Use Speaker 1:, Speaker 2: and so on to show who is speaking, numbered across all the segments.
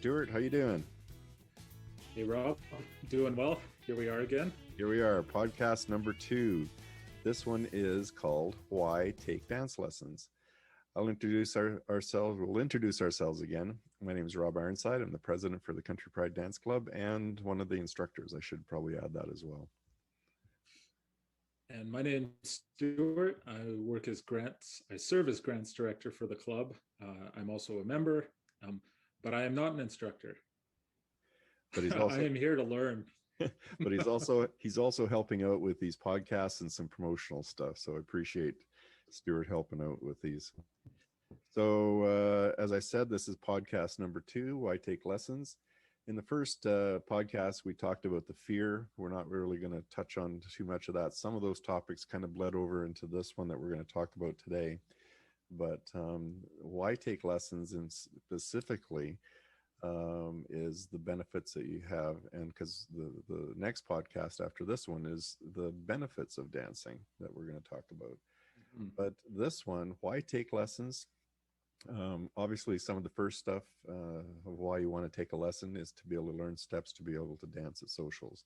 Speaker 1: Stuart. How you doing?
Speaker 2: Hey Rob, doing well. Here we are again.
Speaker 1: Here we are, podcast number 2. This one is called Why Take Dance Lessons. We'll introduce ourselves again. My name is Rob Ironside. I'm the president for the Country Pride Dance Club and one of the instructors. I should probably add that as well.
Speaker 2: And my name's Stuart. I serve as grants director for the club. I'm also a member, but I am not an instructor.
Speaker 1: But he's also
Speaker 2: I am here to learn.
Speaker 1: But he's also helping out with these podcasts and some promotional stuff. So I appreciate Stuart helping out with these. So as I said, this is podcast number 2, Why Take Lessons. In the first podcast, we talked about the fear. We're not really going to touch on too much of that. Some of those topics kind of bled over into this one that we're going to talk about today. But why take lessons, and specifically is the benefits that you have. And because the next podcast after this one is the benefits of dancing that we're going to talk about. Mm-hmm. But this one, why take lessons? Obviously, some of the first stuff of why you want to take a lesson is to be able to learn steps to be able to dance at socials.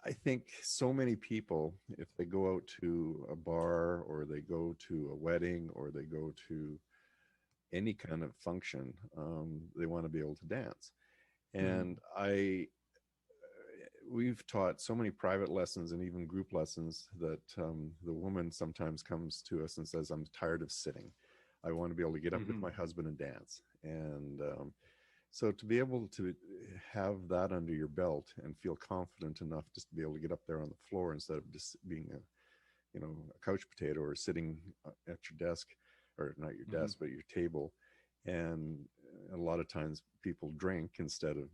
Speaker 1: I think so many people, if they go out to a bar or they go to a wedding or they go to any kind of function, they want to be able to dance. And we've taught so many private lessons and even group lessons that the woman sometimes comes to us and says, I'm tired of sitting. I want to be able to get up with my husband and dance. And so to be able to have that under your belt and feel confident enough just to be able to get up there on the floor instead of just being a couch potato or sitting at your desk, or not your desk, but your table. And a lot of times people drink instead of,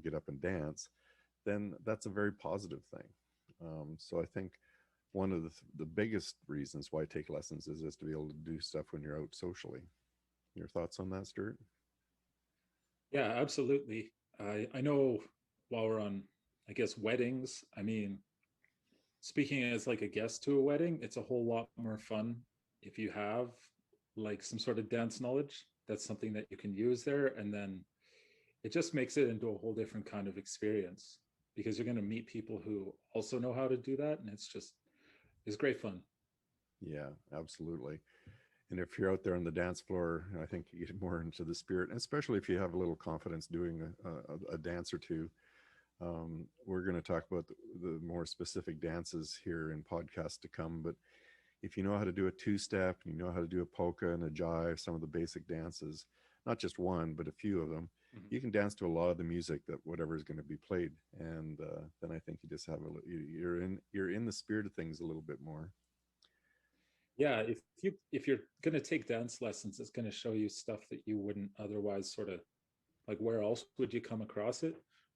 Speaker 1: get up and dance. Then that's a very positive thing. So I think one of the biggest reasons why I take lessons is to be able to do stuff when you're out socially. Your thoughts on that, Stuart?
Speaker 2: Yeah, absolutely. I know while we're on, I guess, weddings, speaking as like a guest to a wedding, it's a whole lot more fun if you have like some sort of dance knowledge. That's something that you can use there. And then it just makes it into a whole different kind of experience, because you're going to meet people who also know how to do that. And it's great fun.
Speaker 1: Yeah, absolutely. And if you're out there on the dance floor, I think you get more into the spirit, especially if you have a little confidence doing a dance or two. We're going to talk about the more specific dances here in podcasts to come. But if you know how to do a two-step, and you know how to do a polka and a jive, some of the basic dances, not just one, but a few of them, you can dance to a lot of the music that whatever is going to be played. And then I think you just have you're in the spirit of things a little bit more.
Speaker 2: Yeah, if you're going to take dance lessons, it's going to show you stuff that you wouldn't otherwise sort of, like, where else would you come across it?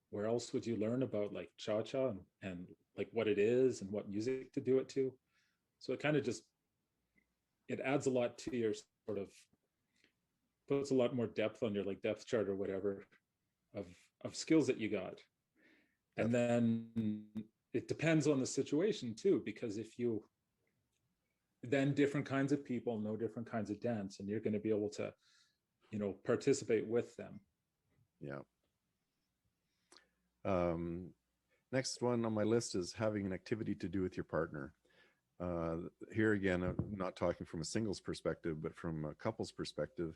Speaker 2: Where else would you learn about like cha-cha and like what it is and what music to do it to? So it kind of it adds a lot to your sort of, puts a lot more depth on your like depth chart or whatever of skills that you got. And then it depends on the situation too, because then different kinds of people know different kinds of dance, and you're going to be able to, participate with them.
Speaker 1: Yeah. Next one on my list is having an activity to do with your partner. Here again, I'm not talking from a singles perspective, but from a couple's perspective.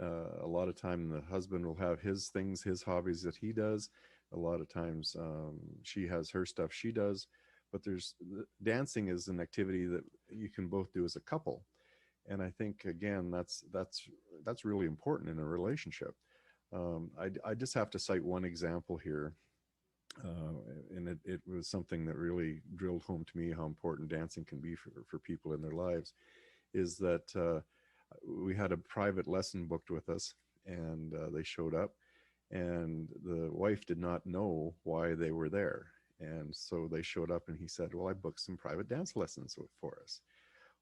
Speaker 1: A lot of time the husband will have his things, his hobbies that he does. A lot of times she has her stuff she does. But dancing is an activity that you can both do as a couple. And I think, again, that's really important in a relationship. I just have to cite one example here. And it was something that really drilled home to me how important dancing can be for people in their lives, is that we had a private lesson booked with us, and they showed up, and the wife did not know why they were there. And so they showed up and he said, well, I booked some private dance lessons for us.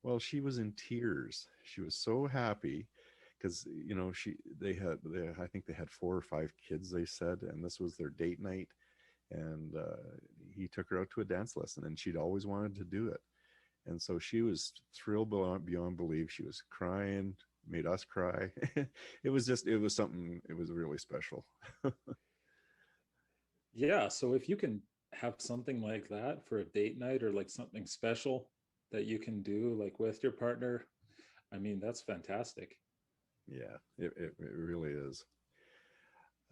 Speaker 1: Well, she was in tears. She was so happy because, I think they had 4 or 5 kids, they said, and this was their date night. And he took her out to a dance lesson, and she'd always wanted to do it. And so she was thrilled beyond belief. She was crying, made us cry. It was something, it was really special.
Speaker 2: Yeah, so if you can have something like that for a date night or like something special that you can do like with your partner, I mean, that's fantastic.
Speaker 1: Yeah, it really is.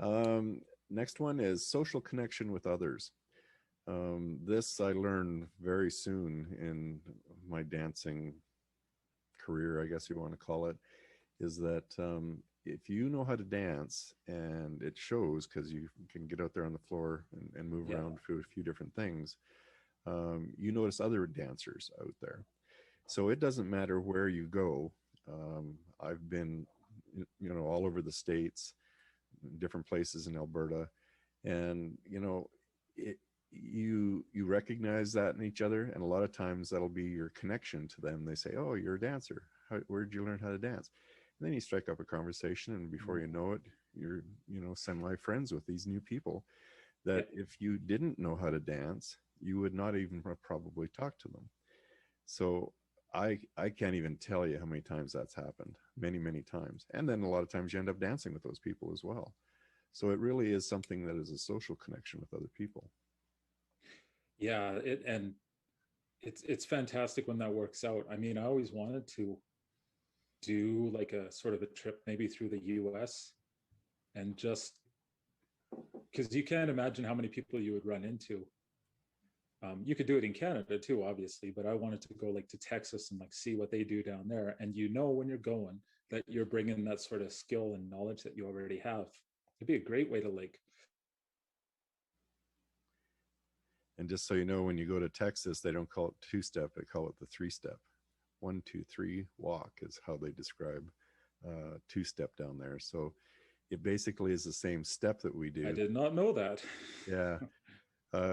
Speaker 1: Um, Next one is social connection with others. This I learned very soon in my dancing career, I guess you want to call it, is that if you know how to dance, and it shows because you can get out there on the floor and move
Speaker 2: Yeah.
Speaker 1: around through a few different things, you notice other dancers out there. So it doesn't matter where you go. I've been, all over the states, different places in Alberta, and it, you recognize that in each other, and a lot of times that'll be your connection to them. They say, "Oh, you're a dancer. Where did you learn how to dance?" And then you strike up a conversation, and before you
Speaker 2: Mm.
Speaker 1: know it, you're semi friends with these new people
Speaker 2: Yeah.
Speaker 1: that if you didn't know how to dance, you would not even probably talk to them. So I can't even tell you how many times that's happened. Many times. And then a lot of times you end up dancing with those people as well. So it really is something that is a social connection with other people.
Speaker 2: Yeah, and it's fantastic when that works out. I mean, I always wanted to do like a sort of a trip maybe through the US and just because you can't imagine how many people you would run into. You could do it in Canada too, obviously, but I wanted to go like to Texas and like see what they do down there. And when you're going that you're bringing that sort of skill and knowledge that you already have. It'd be a great way to like.
Speaker 1: And just so you know, when you go to Texas, they don't call it two step, they call it the three step. 1, 2, 3, walk is how they describe two step down there. So it basically is the same step that we
Speaker 2: I
Speaker 1: do.
Speaker 2: did not know that.
Speaker 1: Yeah.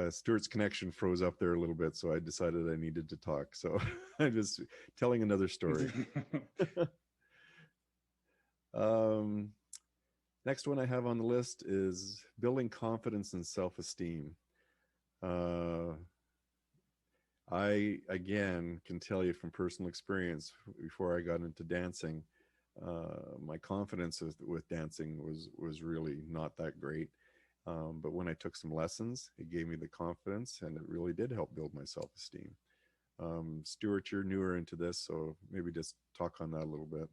Speaker 1: Stuart's connection froze up there a little bit, so I decided I needed to talk. So I'm just telling another story. um, Next one I have on the list is building confidence and self esteem. Uh, I, again, can tell you from personal experience, before I got into dancing, my confidence with dancing was really not that great. But when I took some lessons, it gave me the confidence, and it really did help build my self esteem. Stuart, you're newer into this, so maybe just talk on that a little bit.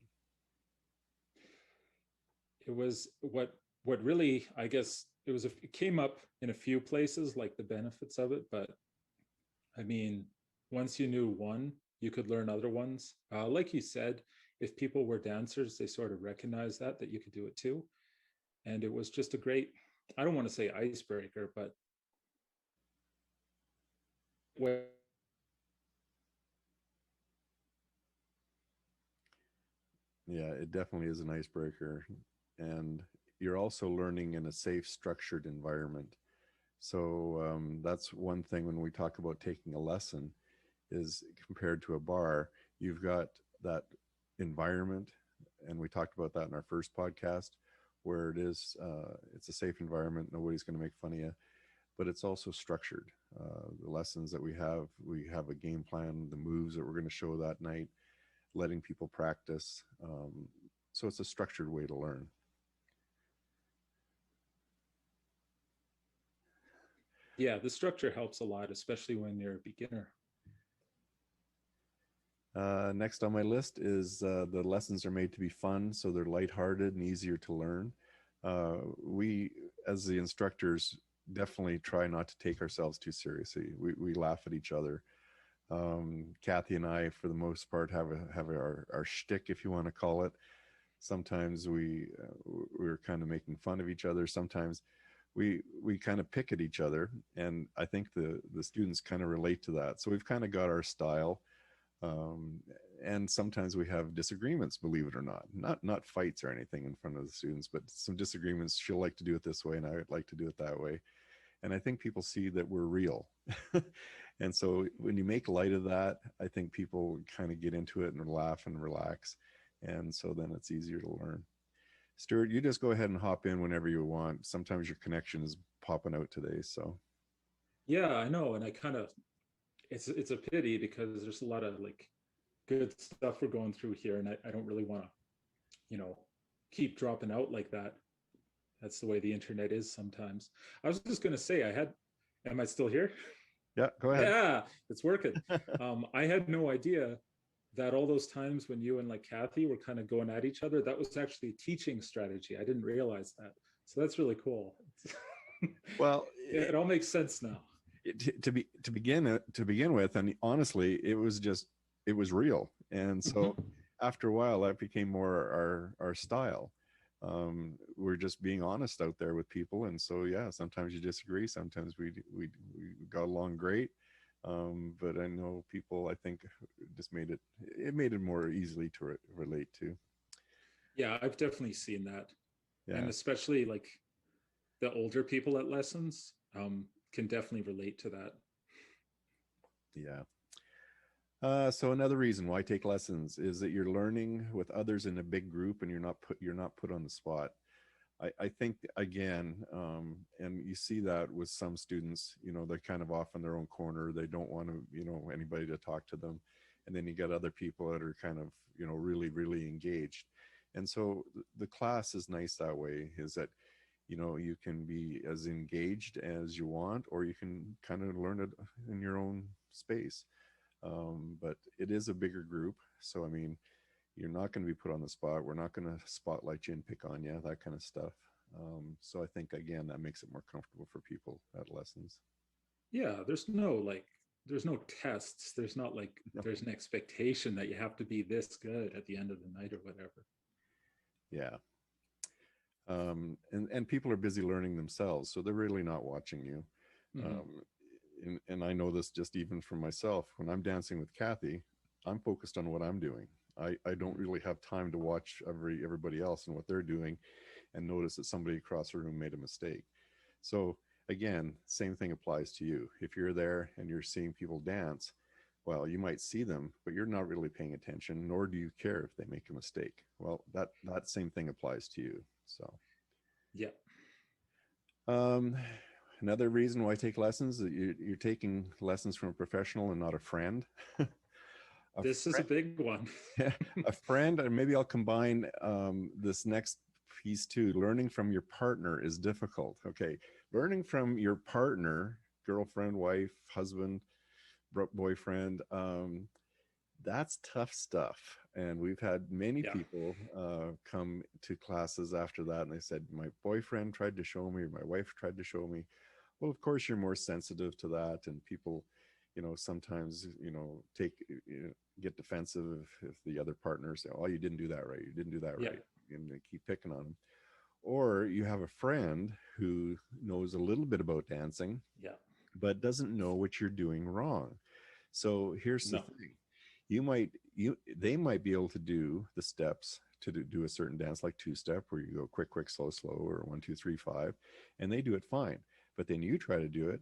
Speaker 2: It was what really, I guess it came up in a few places like the benefits of it, but I mean, once you knew one, you could learn other ones. Like you said, if people were dancers, they sort of recognized that you could do it too. And it was just a great, I don't want to say icebreaker, but way.
Speaker 1: Yeah, it definitely is an icebreaker. And you're also learning in a safe, structured environment. So that's one thing when we talk about taking a lesson, is compared to a bar, you've got that environment. And we talked about that in our first podcast, where it's a safe environment. Nobody's going to make fun of you, but it's also structured. The lessons that we have a game plan, the moves that we're going to show that night, letting people practice. So it's a structured way to learn.
Speaker 2: Yeah, the structure helps a lot, especially when you're a beginner.
Speaker 1: Next on my list is the lessons are made to be fun, so they're lighthearted and easier to learn. We, as the instructors, definitely try not to take ourselves too seriously. We laugh at each other. Kathy and I, for the most part, have our shtick, if you want to call it. Sometimes we're kind of making fun of each other. Sometimes we kind of pick at each other, and I think the students kind of relate to that. So we've kind of got our style, um, and sometimes we have disagreements, believe it or not. Not fights or anything in front of the students, but some disagreements. She'll like to do it this way, and I would like to do it that way. And I think people see that we're real. And so when you make light of that, I think people kind of get into it and laugh and relax, and so then it's easier to learn. Stuart, you just go ahead and hop in whenever you want. Sometimes your connection is popping out today, so.
Speaker 2: Yeah, I know. And I kind of, it's a pity because there's a lot of like good stuff we're going through here. And I don't really want to you know, keep dropping out like that. That's the way the internet is sometimes. I was just going to say, am I still here?
Speaker 1: Yeah, go ahead.
Speaker 2: Yeah, it's working. I had no idea that all those times when you and like Kathy were kind of going at each other, that was actually a teaching strategy. I didn't realize that. So that's really cool.
Speaker 1: Well,
Speaker 2: It all makes sense now.
Speaker 1: to begin with, and honestly, it was real, and so after a while, that became more our style. We're just being honest out there with people, and so yeah, sometimes you disagree, sometimes we got along great, but I know people, I think, just made it more easily to relate to.
Speaker 2: Yeah, I've definitely seen that. And
Speaker 1: Yeah,
Speaker 2: especially like the older people at lessons can definitely relate to that.
Speaker 1: yeah. So another reason why take lessons is that you're learning with others in a big group, and you're not put on the spot. I think again, and you see that with some students, they're kind of off in their own corner. They don't want to, anybody to talk to them, and then you got other people that are kind of, really, really engaged. And so the class is nice that way. Is that you can be as engaged as you want, or you can kind of learn it in your own space. But it is a bigger group, so I mean, you're not going to be put on the spot. We're not going to spotlight you and pick on you, that kind of stuff. So I think again that makes it more comfortable for people at lessons.
Speaker 2: Yeah, there's no tests. There's not like
Speaker 1: No.
Speaker 2: there's an expectation that you have to be this good at the end of the night or whatever.
Speaker 1: Yeah. And people are busy learning themselves, so they're really not watching you.
Speaker 2: Mm-hmm.
Speaker 1: Um, and I know this just even from myself. When I'm dancing with Kathy, I'm focused on what I'm doing. I don't
Speaker 2: Mm-hmm.
Speaker 1: really have time to watch everybody else and what they're doing, and notice that somebody across the room made a mistake. So again, same thing applies to you. If you're there and you're seeing people dance, well, you might see them, but you're not really paying attention, nor do you care if they make a mistake. Well, that same thing applies to you. So
Speaker 2: Yeah.
Speaker 1: um, another reason why I take lessons is you're taking lessons from a professional and not a friend. a
Speaker 2: This is a
Speaker 1: friend,
Speaker 2: big one.
Speaker 1: a friend, and maybe I'll combine this next piece too. Learning from your partner is difficult. Okay, learning from your partner, girlfriend, wife, husband, boyfriend, that's tough stuff. And we've had many
Speaker 2: Yeah.
Speaker 1: people come to classes after that, and they said, my boyfriend tried to show me, or my wife tried to show me. Well, of course, you're more sensitive to that, and people, sometimes, take, get defensive if the other partner say, oh, you didn't do that right, you didn't do that
Speaker 2: Yeah.
Speaker 1: right, and they keep picking on them. Or you have a friend who knows a little bit about dancing,
Speaker 2: Yeah.
Speaker 1: but doesn't know what you're doing wrong. So here's the
Speaker 2: No.
Speaker 1: thing. They might be able to do the steps to do a certain dance, like two step, where you go quick, quick, slow, slow, or 1, 2, 3, 5, and they do it fine. But then you try to do it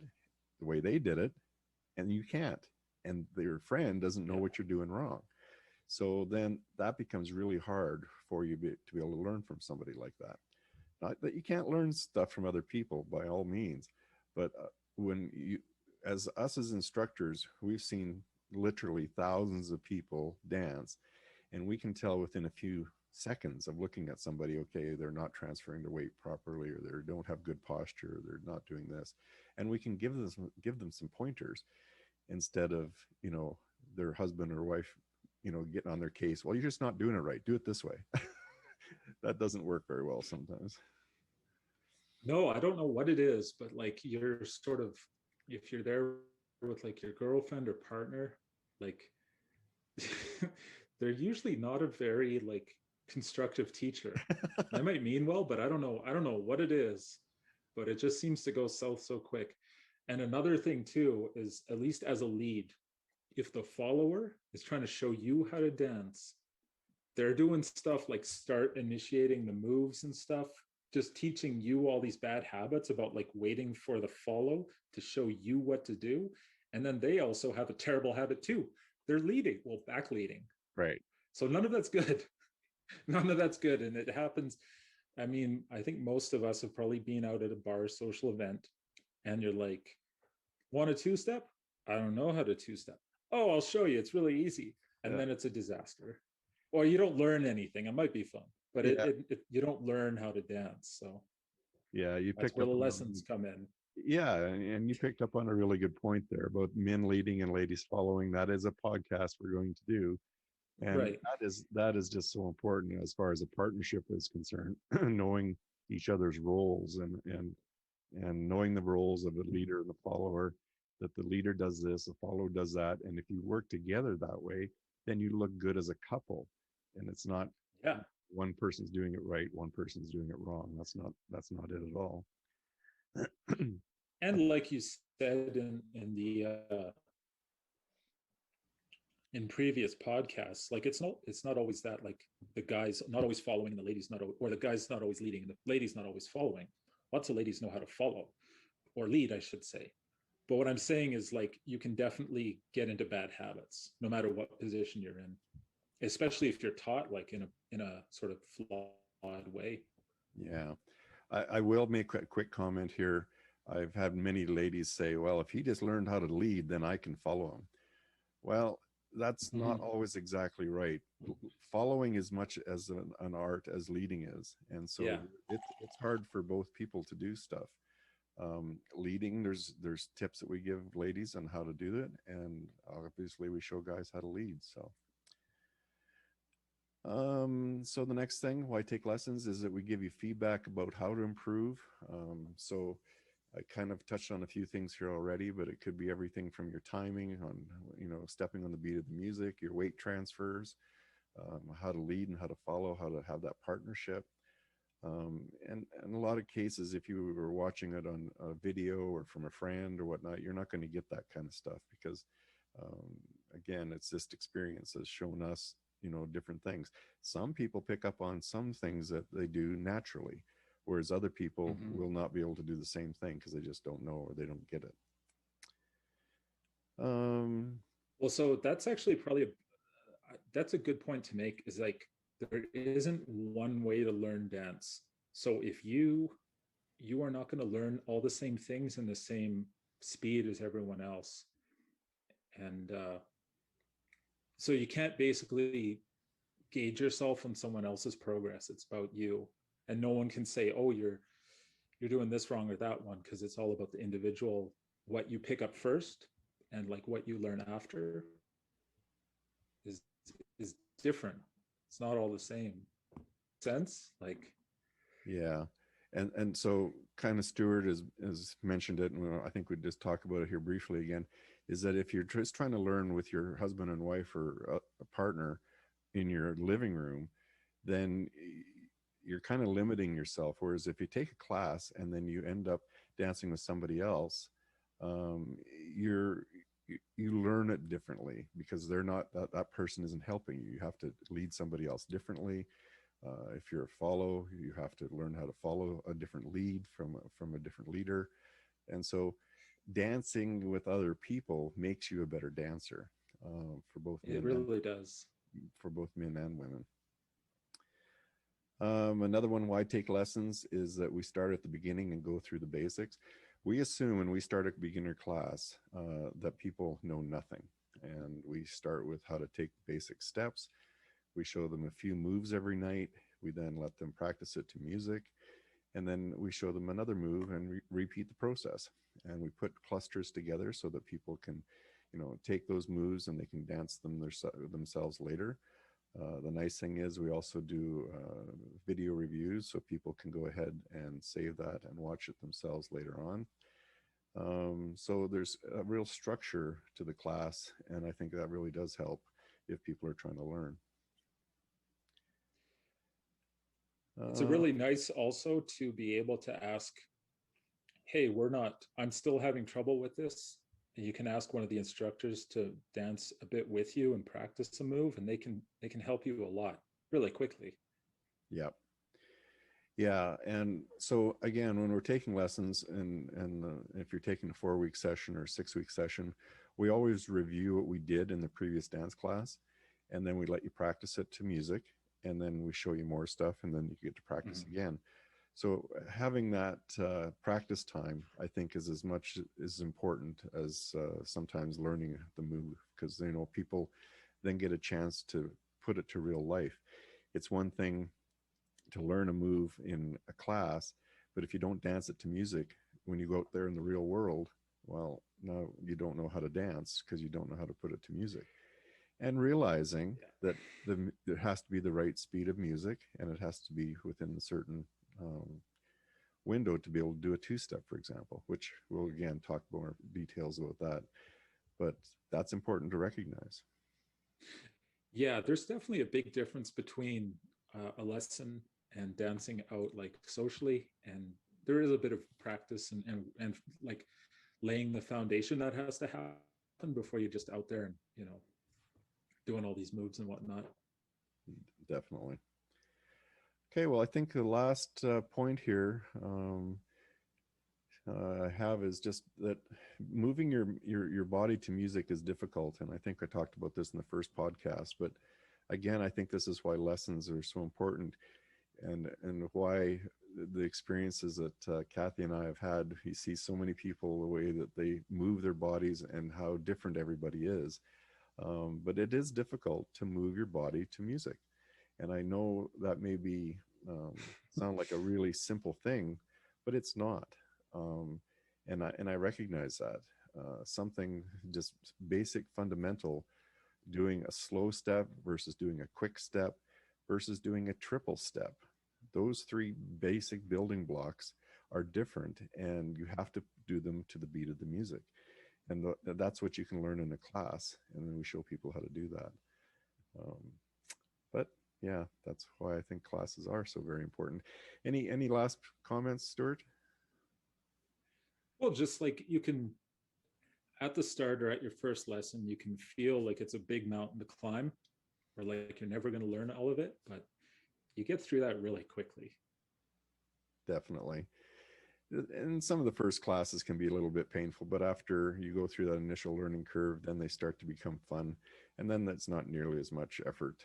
Speaker 1: the way they did it, and you can't. And your friend doesn't know
Speaker 2: Yeah.
Speaker 1: what you're doing wrong. So then that becomes really hard for you to be able to learn from somebody like that. Not that you can't learn stuff from other people, by all means, but when you, as us as instructors, we've seen literally thousands of people dance, and we can tell within a few seconds of looking at somebody, okay, they're not transferring their weight properly, or they don't have good posture, or they're not doing this, and we can give them some pointers, instead of, their husband or wife, getting on their case. Well, you're just not doing it right, do it this way. That doesn't work very well sometimes.
Speaker 2: No, I don't know what it is, but like you're sort of, if you're there with like your girlfriend or partner, like they're usually not a very like constructive teacher. They might mean well, but I don't know what it is, but it just seems to go south so quick. And another thing too is, at least as a lead, if the follower is trying to show you how to dance, they're doing stuff like start initiating the moves and stuff, just teaching you all these bad habits about like waiting for the follow to show you what to do. And then they also have a terrible habit too. They're leading, well, back leading.
Speaker 1: Right.
Speaker 2: So none of that's good. None of that's good. And it happens. I mean, I think most of us have probably been out at a bar social event, and you're like, want a two step? I don't know how to two step. Oh, I'll show you. It's really easy. And
Speaker 1: Yeah.
Speaker 2: then it's a disaster. Or you don't learn anything. It might be fun. but
Speaker 1: Yeah,
Speaker 2: you don't learn how to dance. So
Speaker 1: yeah, you
Speaker 2: that's
Speaker 1: picked
Speaker 2: where
Speaker 1: up
Speaker 2: the
Speaker 1: on
Speaker 2: lessons come in.
Speaker 1: yeah, and you picked up on a really good point there about men leading and ladies following. That is a podcast we're going to do, and
Speaker 2: Right.
Speaker 1: that is just so important as far as a partnership is concerned. Knowing each other's roles and knowing the roles of the leader and the follower, that the leader does this, the follower does that, and if you work together that way, then you look good as a couple, and it's not
Speaker 2: Yeah.
Speaker 1: one person's doing it right, one person's doing it wrong. That's not it at all.
Speaker 2: And like you said in the in previous podcasts, like it's not always that, like the guy's not always following and the ladies not, or the guy's not always leading and the ladies not always following. Lots of ladies know how to follow or lead, I should say. But what I'm saying is, like, you can definitely get into bad habits no matter what position you're in, especially if you're taught like in a sort of flawed way.
Speaker 1: Yeah, I will make a quick comment here. I've had many ladies say, well, if he just learned how to lead, then I can follow him. Well, that's not
Speaker 2: Mm-hmm.
Speaker 1: always exactly right. Following as much as an art as leading is. And so
Speaker 2: Yeah.
Speaker 1: it's hard for both people to do stuff. Leading, there's tips that we give ladies on how to do it. And obviously we show guys how to lead. So the next thing, why take lessons, is that we give you feedback about how to improve. So I kind of touched on a few things here already, but it could be everything from your timing on, stepping on the beat of the music, your weight transfers, how to lead and how to follow, how to have that partnership. And in a lot of cases, if you were watching it on a video or from a friend or whatnot, you're not going to get that kind of stuff because, um, again, it's just experience has shown us, different things. Some people pick up on some things that they do naturally, whereas other people
Speaker 2: Mm-hmm.
Speaker 1: will not be able to do the same thing because they just don't know or they don't get it. Um,
Speaker 2: Well, so that's actually probably that's a good point to make, is like there isn't one way to learn dance. So if you are not going to learn all the same things in the same speed as everyone else, and so you can't basically gauge yourself on someone else's progress. It's about you, and no one can say, oh, you're doing this wrong or that one, because it's all about the individual. What you pick up first and like what you learn after is is different. It's not all the same. Sense like.
Speaker 1: yeah. And so kind of Stuart has mentioned it, and I think we just talk about it here briefly again, is that if you're just trying to learn with your husband and wife or a partner in your living room, then you're kind of limiting yourself. Whereas if you take a class and then you end up dancing with somebody else, um, you're you learn it differently because they're not that person isn't helping you. You have to lead somebody else differently. If you're a follow, you have to learn how to follow a different lead from a different leader. And so dancing with other people makes you a better dancer, for both
Speaker 2: It
Speaker 1: men and
Speaker 2: really does.
Speaker 1: women. Another one, why take lessons, is that we start at the beginning and go through the basics. We assume when we start a beginner class that people know nothing. And we start with how to take basic steps. We show them a few moves every night. We then let them practice it to music. And then we show them another move and repeat the process. And we put clusters together so that people can, take those moves and they can dance them themselves later. The nice thing is we also do video reviews so people can go ahead and save that and watch it themselves later on. So there's a real structure to the class, and I think that really does help if people are trying to learn.
Speaker 2: It's a
Speaker 1: Uh,
Speaker 2: really nice also to be able to ask, hey, I'm still having trouble with this. And you can ask one of the instructors to dance a bit with you and practice a move, and they can help you a lot really quickly.
Speaker 1: yeah, yeah, and so again, when we're taking lessons, and if you're taking a 4 week session or 6 week session, we always review what we did in the previous dance class, and then we let you practice it to music, and then we show you more stuff, and then you get to practice
Speaker 2: Mm-hmm.
Speaker 1: again. So having that practice time, I think, is as much as important as sometimes learning the move, because people then get a chance to put it to real life. It's one thing to learn a move in a class, but if you don't dance it to music, when you go out there in the real world, well, now you don't know how to dance because you don't know how to put it to music. And realizing
Speaker 2: Yeah.
Speaker 1: that there has to be the right speed of music, and it has to be within a certain um, window to be able to do a two-step, for example, which we'll again talk more details about that. But that's important to recognize.
Speaker 2: Yeah, there's definitely a big difference between a lesson and dancing out like socially, and there is a bit of practice and like laying the foundation that has to happen before you're just out there and doing all these moves and whatnot.
Speaker 1: Definitely. Okay, well, I think the last point here I have is just that moving your body to music is difficult, and I think I talked about this in the first podcast. But again, I think this is why lessons are so important, and why the experiences that Kathy and I have had. You see so many people the way that they move their bodies and how different everybody is. But it is difficult to move your body to music, and I know that may be sound like a really simple thing, but it's not. Um, and I recognize that something just basic, fundamental, doing a slow step versus doing a quick step versus doing a triple step. Those three basic building blocks are different, and you have to do them to the beat of the music. And that's what you can learn in a class, and then we show people how to do that. Um, but yeah, that's why I think classes are so very important. Any last comments, Stuart?
Speaker 2: Well, just like you can at the start or at your first lesson, you can feel like it's a big mountain to climb, or like you're never going to learn all of it, but you get through that really quickly.
Speaker 1: Definitely. And some of the first classes can be a little bit painful, but after you go through that initial learning curve, then they start to become fun, and then that's not nearly as much effort,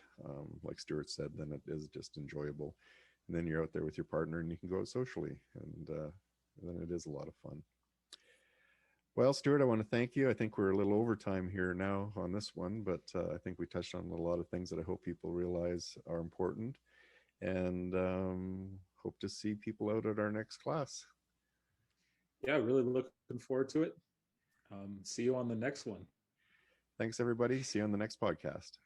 Speaker 1: like Stuart said. Then it is just enjoyable, and then you're out there with your partner, and you can go out socially, and then it is a lot of fun. Well, Stuart, I want to thank you. I think we're a little overtime here now on this one, but I think we touched on a lot of things that I hope people realize are important, and hope to see people out at our next class.
Speaker 2: Yeah, really looking forward to it. See you on the next one.
Speaker 1: Thanks, everybody. See you on the next podcast.